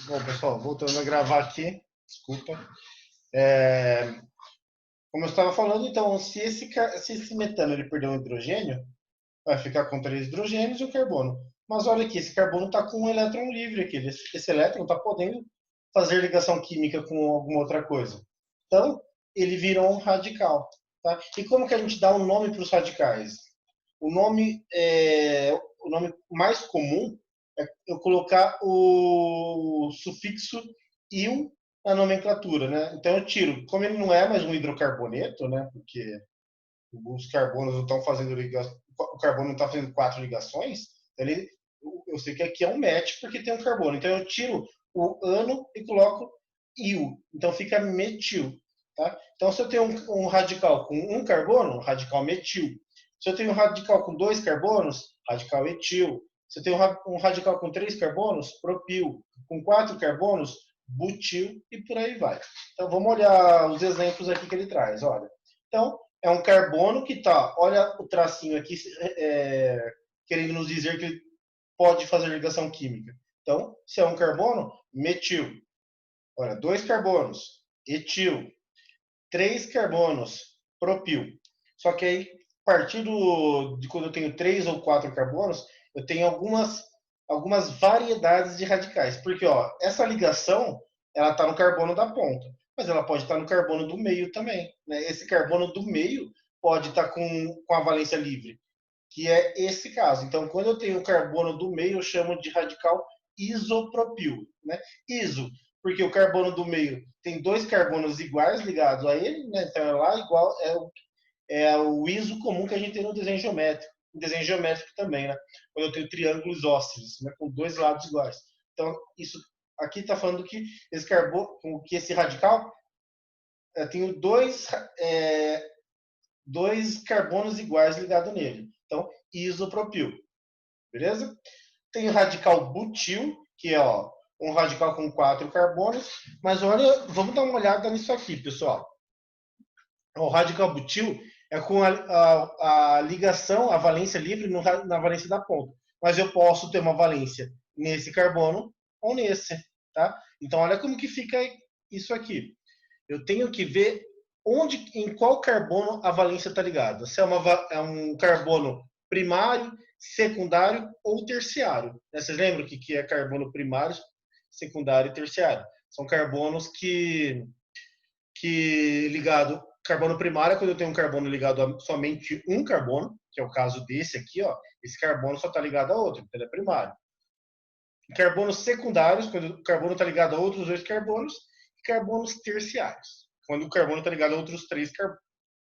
Bom, pessoal, voltando a gravar aqui, desculpa. É, como eu estava falando, então, se esse metano ele perder um hidrogênio, vai ficar com três hidrogênios e o carbono. Mas olha aqui, esse carbono está com um elétron livre aqui. Esse elétron está podendo fazer ligação química com alguma outra coisa. Então, ele virou um radical. Tá? E como que a gente dá um nome para os radicais? O nome mais comum é eu colocar o sufixo "il" na nomenclatura, né? Então eu tiro, como ele não é mais um hidrocarboneto, né? Porque os carbonos não estão fazendo ligação, o carbono não está fazendo quatro ligações, ele, eu sei que aqui é um match porque tem um carbono. Então eu tiro o ano e coloco "il". Então fica metil. Tá? Então se eu tenho um radical com um carbono, radical metil. Se eu tenho um radical com dois carbonos, radical etil. Se eu tenho um radical com três carbonos, propil. Com quatro carbonos, butil e por aí vai. Então vamos olhar os exemplos aqui que ele traz. Olha. Então, é um carbono que está, olha o tracinho aqui, querendo nos dizer que ele pode fazer ligação química. Então, se é um carbono, metil. Olha, dois carbonos, etil. Três carbonos, propil. Só que aí, a partir de quando eu tenho três ou quatro carbonos, eu tenho algumas variedades de radicais. Porque ó, essa ligação ela está no carbono da ponta, mas ela pode estar no carbono do meio também. Né? Esse carbono do meio pode estar com a valência livre, que é esse caso. Então, quando eu tenho o carbono do meio, eu chamo de radical isopropil. Né? Iso, porque o carbono do meio tem dois carbonos iguais ligados a ele, né? Então é lá igual, é o iso comum que a gente tem no desenho geométrico. No desenho geométrico também, né? Quando eu tenho triângulos ósseos, né? Com dois lados iguais. Então, isso aqui está falando que esse carbono, que esse radical, eu tenho dois carbonos iguais ligados nele. Então, isopropil. Beleza? Tem o radical butil, que é ó, um radical com quatro carbonos. Mas olha, vamos dar uma olhada nisso aqui, pessoal. O radical butil é com a ligação, a valência livre na valência da ponta. Mas eu posso ter uma valência nesse carbono ou nesse. Tá? Então, olha como que fica isso aqui. Eu tenho que ver em qual carbono a valência está ligada. Se é um carbono primário, secundário ou terciário. Vocês lembram o que é carbono primário, secundário e terciário? São carbonos que ligado. Carbono primário é quando eu tenho um carbono ligado a somente um carbono, que é o caso desse aqui, ó. Esse carbono só está ligado a outro, então ele é primário. Carbonos secundários, quando o carbono está ligado a outros dois carbonos, e carbonos terciários, quando o carbono está ligado a outros três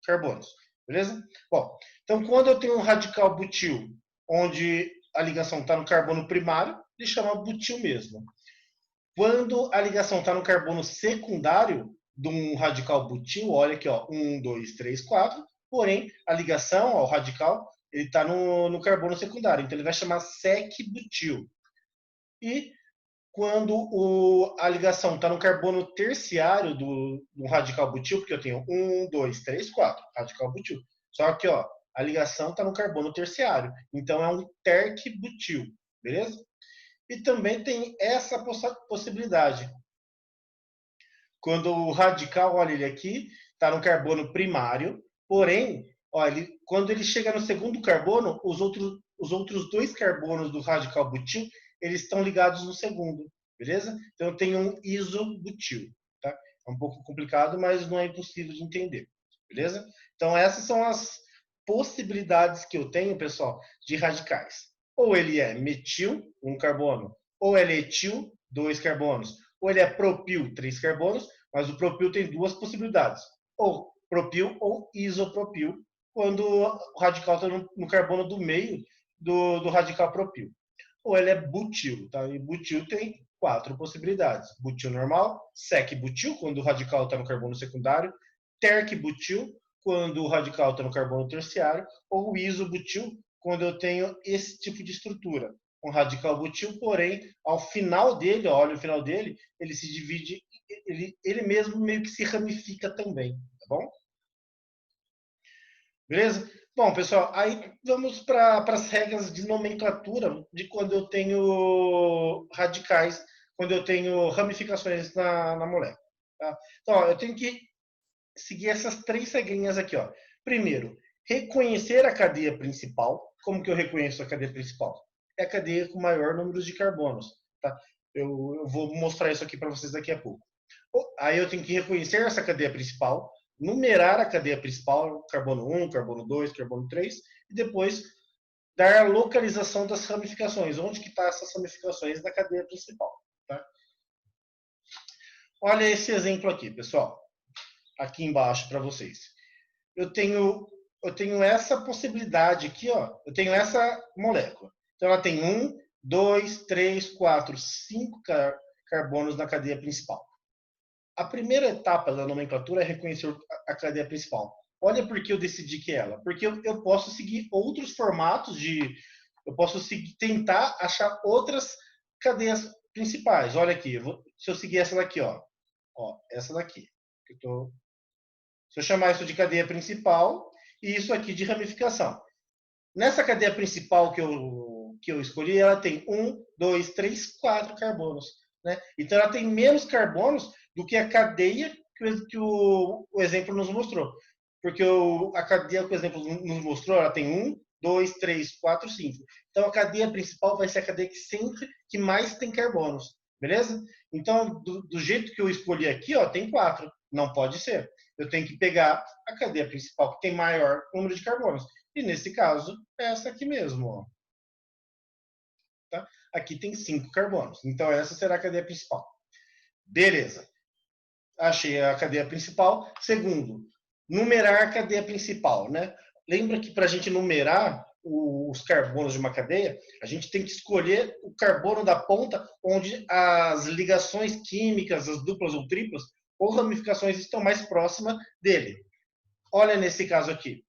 carbonos. Beleza? Bom, então quando eu tenho um radical butil, onde a ligação está no carbono primário, ele chama butil mesmo. Quando a ligação está no carbono secundário de um radical butil, olha aqui, ó, 1, 2, 3, 4, porém a ligação, ó, o radical, ele está no carbono secundário, então ele vai chamar sec-butil. E quando a ligação está no carbono terciário do radical butil, porque eu tenho 1, 2, 3, 4, radical butil. Só que ó, a ligação está no carbono terciário, então é um terc-butil, beleza? E também tem essa possibilidade. Quando o radical, olha ele aqui, está no carbono primário, porém, olha, quando ele chega no segundo carbono, os outros dois carbonos do radical butil, eles estão ligados no segundo, beleza? Então eu tenho um isobutil, tá? É um pouco complicado, mas não é impossível de entender, beleza? Então essas são as possibilidades que eu tenho, pessoal, de radicais. Ou ele é metil, um carbono, ou ele é etil, dois carbonos, ou ele é propil, três carbonos, mas o propil tem duas possibilidades, ou propil ou isopropil, quando o radical está no carbono do meio do radical propil. Ou ele é butil, tá? E butil tem quatro possibilidades. Butil normal, sec-butil, quando o radical está no carbono secundário, terc-butil, quando o radical está no carbono terciário, ou isobutil, quando eu tenho esse tipo de estrutura. Um radical butil, porém, ao final dele, olha o final dele, ele se divide, ele mesmo meio que se ramifica também, tá bom? Beleza? Bom, pessoal, aí vamos para as regras de nomenclatura de quando eu tenho radicais quando eu tenho ramificações na molécula. Tá? Então, ó, eu tenho que seguir essas 3 regrinhas aqui. Ó. Primeiro, reconhecer a cadeia principal. Como que eu reconheço a cadeia principal? É a cadeia com maior número de carbonos. Tá? Eu vou mostrar isso aqui para vocês daqui a pouco. Aí eu tenho que reconhecer essa cadeia principal, numerar a cadeia principal, carbono 1, carbono 2, carbono 3, e depois dar a localização das ramificações. Onde que estão essas ramificações da cadeia principal. Tá? Olha esse exemplo aqui, pessoal. Aqui embaixo para vocês. Eu tenho essa possibilidade aqui, ó. Eu tenho essa molécula. Então ela tem 1, 2, 3, 4, 5 carbonos na cadeia principal. A primeira etapa da nomenclatura é reconhecer a cadeia principal. Olha por que eu decidi que é ela. Porque eu posso seguir outros formatos de... Eu posso tentar achar outras cadeias principais. Olha aqui, se eu seguir essa daqui, ó. Ó, essa daqui. Se eu chamar isso de cadeia principal e isso aqui de ramificação. Nessa cadeia principal que eu escolhi, ela tem 1, 2, 3, 4 carbonos. Né? Então, ela tem menos carbonos do que a cadeia que o exemplo nos mostrou. Porque a cadeia que o exemplo nos mostrou, ela tem 1, 2, 3, 4, 5. Então, a cadeia principal vai ser a cadeia que mais tem carbonos. Beleza? Então, do jeito que eu escolhi aqui, ó, tem 4. Não pode ser. Eu tenho que pegar a cadeia principal que tem maior número de carbonos. E nesse caso, é essa aqui mesmo. Ó. Tá? Aqui tem 5 carbonos. Então, essa será a cadeia principal. Beleza. Achei a cadeia principal. Segundo, numerar a cadeia principal. Né? Lembra que para a gente numerar os carbonos de uma cadeia, a gente tem que escolher o carbono da ponta onde as ligações químicas, as duplas ou triplas, ou ramificações estão mais próximas dele. Olha nesse caso aqui.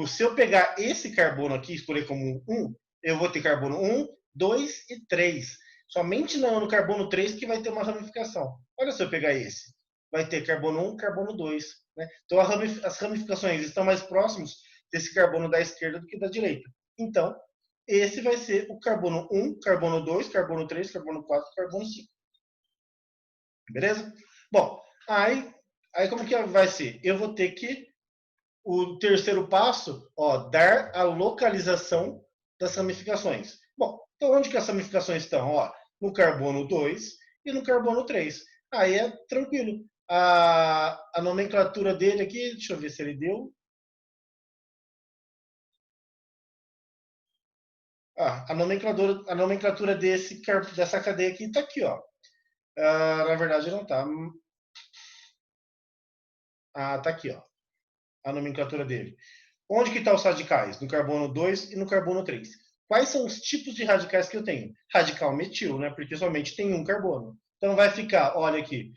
Se eu pegar esse carbono aqui e escolher como 1, eu vou ter carbono 1, 2 e 3. Somente no carbono 3 que vai ter uma ramificação. Olha se eu pegar esse. Vai ter carbono 1, carbono 2. Né? Então as ramificações estão mais próximas desse carbono da esquerda do que da direita. Então, esse vai ser o carbono 1, carbono 2, carbono 3, carbono 4, carbono 5. Beleza? Bom, aí como que vai ser? Eu vou ter que, o terceiro passo, ó, dar a localização das ramificações. Bom, então onde que as ramificações estão? Ó, no carbono 2 e no carbono 3. Aí é tranquilo. A nomenclatura dele aqui, deixa eu ver se ele deu. A nomenclatura dessa cadeia aqui está aqui, ó. Na verdade não está. Tá aqui, ó. A nomenclatura dele. Onde que estão os radicais? No carbono 2 e no carbono 3. Quais são os tipos de radicais que eu tenho? Radical metil, né? Porque somente tem um carbono. Então vai ficar, olha aqui.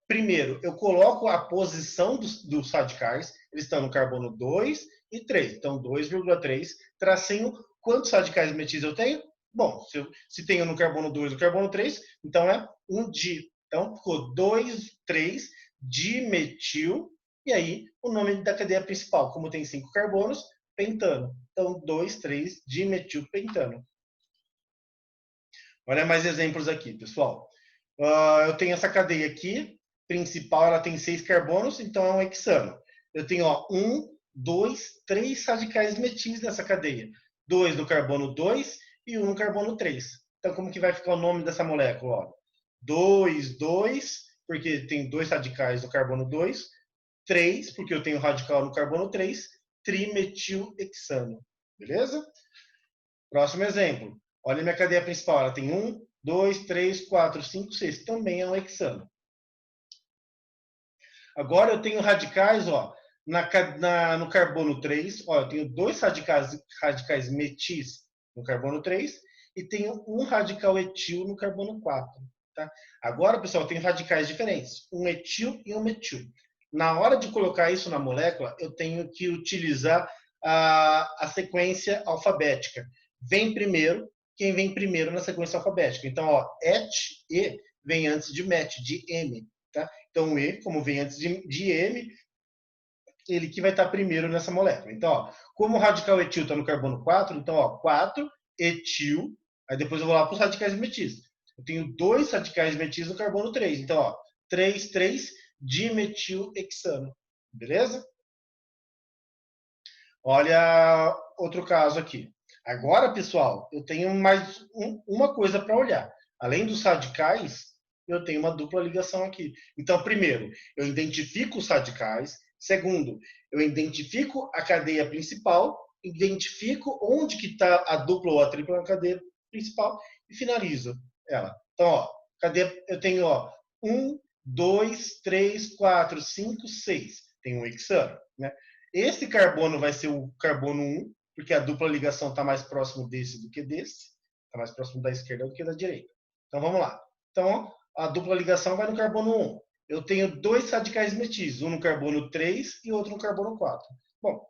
Primeiro, eu coloco a posição dos radicais. Eles estão no carbono 2 e 3. Então, 2,3. Tracinho, quantos radicais metis eu tenho? Bom, se tenho no carbono 2 e no carbono 3, então é um di. Então, ficou 2, 3, dimetil. E aí, o nome da cadeia principal, como tem 5 carbonos, pentano. Então, 2, 3, dimetilpentano. Olha mais exemplos aqui, pessoal. Eu tenho essa cadeia aqui, principal, ela tem 6 carbonos, então é um hexano. Eu tenho 1, 2, 3 radicais metis nessa cadeia. 2 no carbono 2 e 1 no carbono 3. Então, como que vai ficar o nome dessa molécula? 2, 2, porque tem 2 radicais no carbono 2. 3, porque eu tenho radical no carbono 3. Trimetilhexano. Beleza? Próximo exemplo. Olha a minha cadeia principal. Ela tem 1, 2, 3, 4, 5, 6. Também é um hexano. Agora eu tenho radicais, ó, no carbono 3. Ó, eu tenho 2 radicais metis no carbono 3 e tenho um radical etil no carbono 4. Tá? Agora, pessoal, eu tenho radicais diferentes. Um etil e um metil. Na hora de colocar isso na molécula, eu tenho que utilizar a sequência alfabética. Vem primeiro quem vem primeiro na sequência alfabética. Então, ó, et, e, vem antes de met, de m. Tá? Então, o E, como vem antes de M, ele que vai estar primeiro nessa molécula. Então, ó, como o radical etil está no carbono 4, então, ó, 4, etil, aí depois eu vou lá para os radicais metis. Eu tenho 2 radicais metis no carbono 3. Então, ó, 3, 3, dimetilhexano. Beleza? Olha outro caso aqui. Agora, pessoal, eu tenho mais uma coisa para olhar. Além dos radicais, eu tenho uma dupla ligação aqui. Então, primeiro, eu identifico os radicais. Segundo, eu identifico a cadeia principal, identifico onde que está a dupla ou a tripla na cadeia principal e finalizo ela. Então, ó, cadeia, eu tenho 1, 2, 3, 4, 5, 6. Tem um hexano, né? Esse carbono vai ser o carbono 1, porque a dupla ligação está mais próximo desse do que desse. Está mais próximo da esquerda do que da direita. Então, vamos lá. Então, a dupla ligação vai no carbono 1. Eu tenho 2 radicais metis, um no carbono 3 e outro no carbono 4. Bom,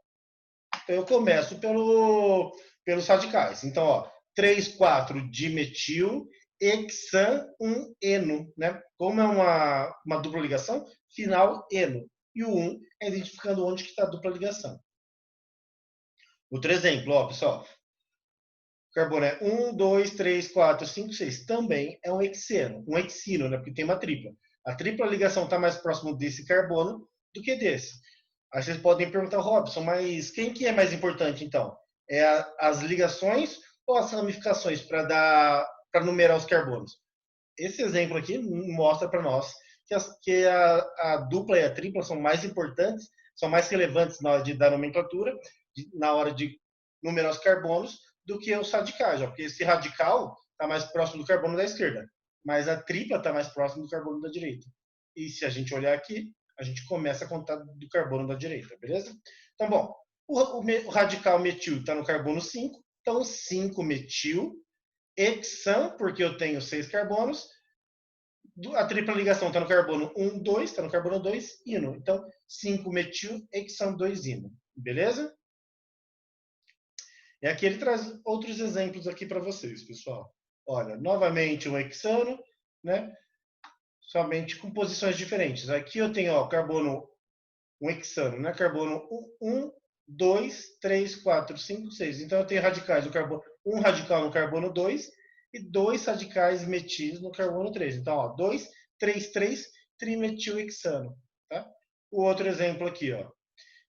então eu começo pelos radicais. Então, ó, 3, 4, dimetil, hexan, 1, eno. Né? Como é uma dupla ligação, final, eno. E o 1 é identificando onde que está a dupla ligação. Outro exemplo, ó, pessoal. O carbono é 1, 2, 3, 4, 5, 6. Também é um hexino, né? Porque tem uma tripla. A tripla ligação está mais próximo desse carbono do que desse. Aí vocês podem perguntar, Robson, mas quem que é mais importante, então? É as ligações ou as ramificações para numerar os carbonos? Esse exemplo aqui mostra para nós que a dupla e a tripla são mais importantes, são mais relevantes na hora de dar nomenclatura, na hora de numerar os carbonos, do que os radicais, ó, porque esse radical está mais próximo do carbono da esquerda, mas a tripla está mais próximo do carbono da direita. E se a gente olhar aqui, a gente começa a contar do carbono da direita, beleza? Então, bom, o radical metil está no carbono 5, então 5 metil, hexan, porque eu tenho 6 carbonos, a tripla ligação está no carbono 1, 2, está no carbono 2, ino. Então, 5 metil, hexan 2 ino. Beleza? E aqui ele traz outros exemplos aqui para vocês, pessoal. Olha, novamente um hexano, né? Somente com posições diferentes. Aqui eu tenho, ó, carbono, um hexano, né? Carbono 1, 2, 3, 4, 5, 6. Então eu tenho radicais do carbono, um radical no carbono 2 e 2 radicais metis no carbono 3. Então, ó, 2, 3, 3, trimetilhexano, tá? O outro exemplo aqui, ó.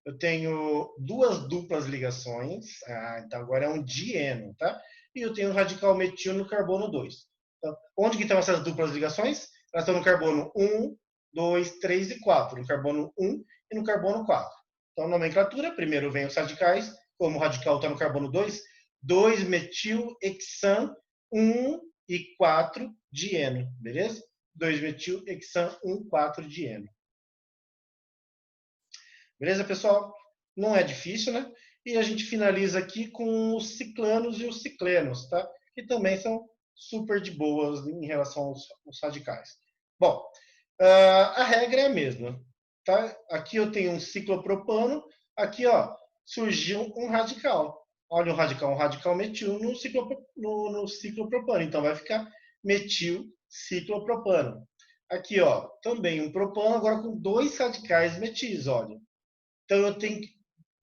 Eu tenho 2 duplas ligações, então agora é um dieno, tá? E eu tenho um radical metil no carbono 2. Então, onde que estão essas duplas ligações? Elas estão no carbono 1, 2, 3 e 4, no carbono 1 e no carbono 4. Então, nomenclatura, primeiro vem os radicais, como o radical está no carbono 2, 2 metil hexan 1 e 4 dieno, beleza? 2 metil hexan 1, 4 dieno. Beleza, pessoal? Não é difícil, né? E a gente finaliza aqui com os ciclanos e os ciclenos, tá? Que também são super de boas em relação aos radicais. Bom, a regra é a mesma, tá? Aqui eu tenho um ciclopropano, aqui, ó, surgiu um radical. Olha um radical metil no ciclopropano. Então, vai ficar metil ciclopropano. Aqui, ó, também um propano, agora com 2 radicais metis, olha. Então, eu tenho que,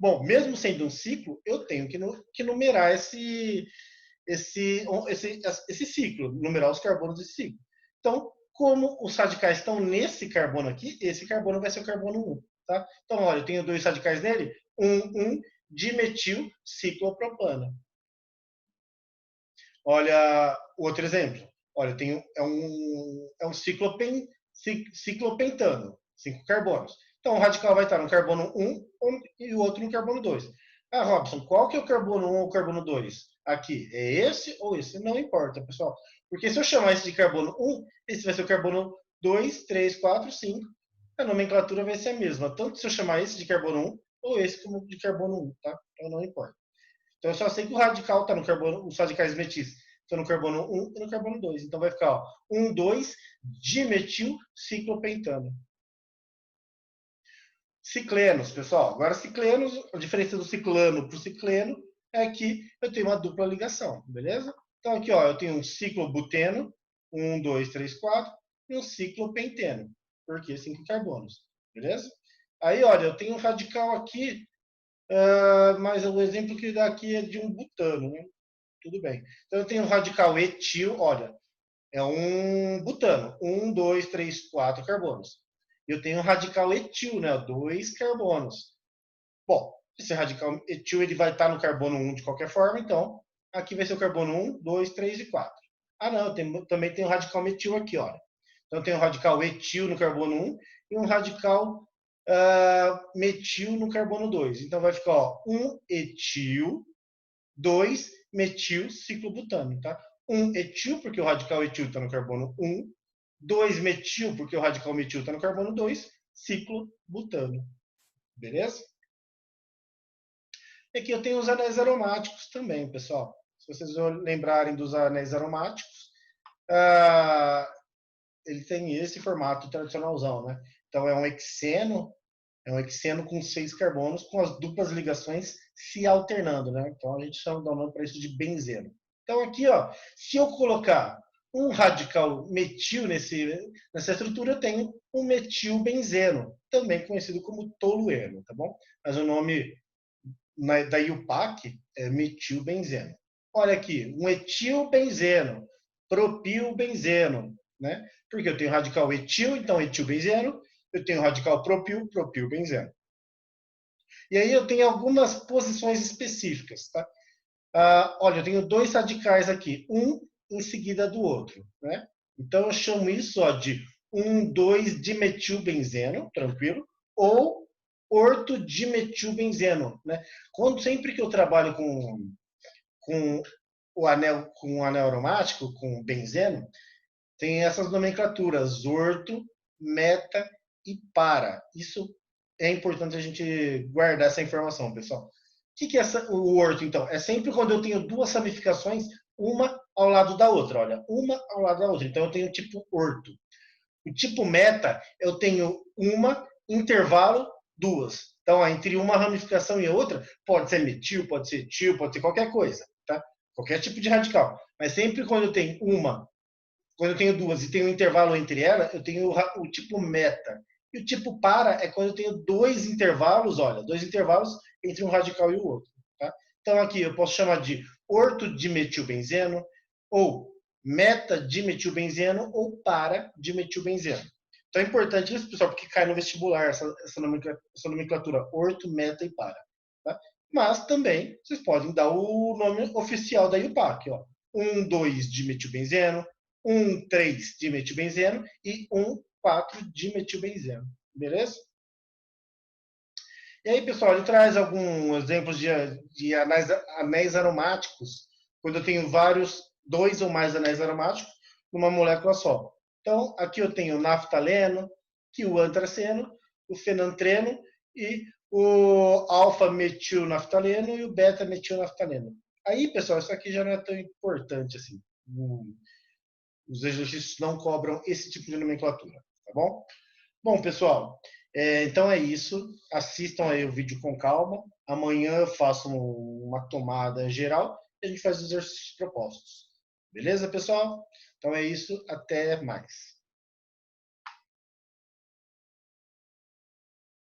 bom, mesmo sendo um ciclo, eu tenho que numerar esse ciclo, numerar os carbonos desse ciclo. Então, como os radicais estão nesse carbono aqui, esse carbono vai ser o carbono 1. Tá? Então, olha, eu tenho 2 radicais nele, 1 dimetil ciclopropano. Olha outro exemplo. Olha, eu tenho, é um ciclopentano, 5 carbonos. Então, o radical vai estar no carbono 1 e o outro no carbono 2. Ah, Robson, qual que é o carbono 1 ou o carbono 2? Aqui, é esse ou esse? Não importa, pessoal. Porque se eu chamar esse de carbono 1, esse vai ser o carbono 2, 3, 4, 5. A nomenclatura vai ser a mesma. Tanto se eu chamar esse de carbono 1 ou esse como de carbono 1, tá? Então, não importa. Então, eu só sei que o radical está no carbono, os radicais metis estão no carbono 1 e no carbono 2. Então, vai ficar, ó, 1, 2, dimetil ciclopentano. Ciclenos, pessoal. Agora, ciclenos, a diferença do ciclano para o cicleno é que eu tenho uma dupla ligação, beleza? Então, aqui, ó, eu tenho um ciclobuteno, 1, 2, 3, 4, e um ciclopenteno, porque 5 carbonos, beleza? Aí, olha, eu tenho um radical aqui, mas o exemplo que dá aqui é de um butano, né? Tudo bem. Então, eu tenho um radical etil, olha, é um butano. 1, 2, 3, 4 carbonos. Eu tenho um radical etil, né? 2 carbonos. Bom, esse radical etil ele vai estar no carbono 1 de qualquer forma, então aqui vai ser o carbono 1, 2, 3 e 4. Ah, não, também tem o radical metil aqui, olha. Então tem um radical etil no carbono 1 e um radical metil no carbono 2. Então vai ficar, ó, 1 etil, 2 metil ciclobutano, tá? 1 etil, porque o radical etil está no carbono 1, 2 metil, porque o radical metil está no carbono 2, ciclobutano. Beleza? E aqui eu tenho os anéis aromáticos também, pessoal. Se vocês lembrarem dos anéis aromáticos, ele tem esse formato tradicionalzão, né? Então é um hexeno com 6 carbonos, com as duplas ligações se alternando, né? Então a gente chama, dá o nome para isso de benzeno. Então aqui, ó, se eu colocar um radical metil nessa estrutura, eu tenho um metilbenzeno, também conhecido como tolueno, tá bom? Mas o nome da IUPAC é metilbenzeno. Olha aqui, um etilbenzeno, propilbenzeno, né? Porque eu tenho radical etil, então etilbenzeno, eu tenho radical propil, propilbenzeno. E aí eu tenho algumas posições específicas, tá? Olha, eu tenho 2 radicais aqui, um em seguida do outro, né? Então eu chamo isso, ó, de 1,2-dimetilbenzeno, tranquilo, ou ortodimetilbenzeno, né? Sempre que eu trabalho com com o anel aromático, com benzeno, tem essas nomenclaturas, orto, meta e para. Isso é importante a gente guardar essa informação, pessoal. O que é o orto, então? É sempre quando eu tenho duas ramificações, uma ao lado da outra, olha, uma ao lado da outra. Então eu tenho o tipo orto. O tipo meta, eu tenho uma, intervalo, duas. Então, entre uma ramificação e outra, pode ser metil, pode ser etil, pode ser qualquer coisa, tá? Qualquer tipo de radical. Mas sempre quando eu tenho quando eu tenho duas e tem um intervalo entre elas, eu tenho o tipo meta. E o tipo para é quando eu tenho dois intervalos, olha, dois intervalos entre um radical e o outro. Tá? Então aqui eu posso chamar de ortodimetilbenzeno, ou meta-dimetilbenzeno, ou para-dimetilbenzeno. Então é importante isso, pessoal, porque cai no vestibular essa nomenclatura orto, meta e para. Tá? Mas também vocês podem dar o nome oficial da IUPAC, ó. 1,2-dimetilbenzeno, 1,3-dimetilbenzeno e 1,4-dimetilbenzeno. Beleza? E aí, pessoal, ele traz alguns exemplos de anéis aromáticos, quando eu tenho dois ou mais anéis aromáticos numa molécula só. Então, aqui eu tenho o naftaleno, o antraceno, o fenantreno e o alfa-metilnaftaleno e o beta-metilnaftaleno. Aí, pessoal, isso aqui já não é tão importante assim. Os exercícios não cobram esse tipo de nomenclatura, tá bom? Bom, pessoal, então é isso. Assistam aí o vídeo com calma. Amanhã eu faço uma tomada geral e a gente faz os exercícios propostos. Beleza, pessoal? Então é isso. Até mais.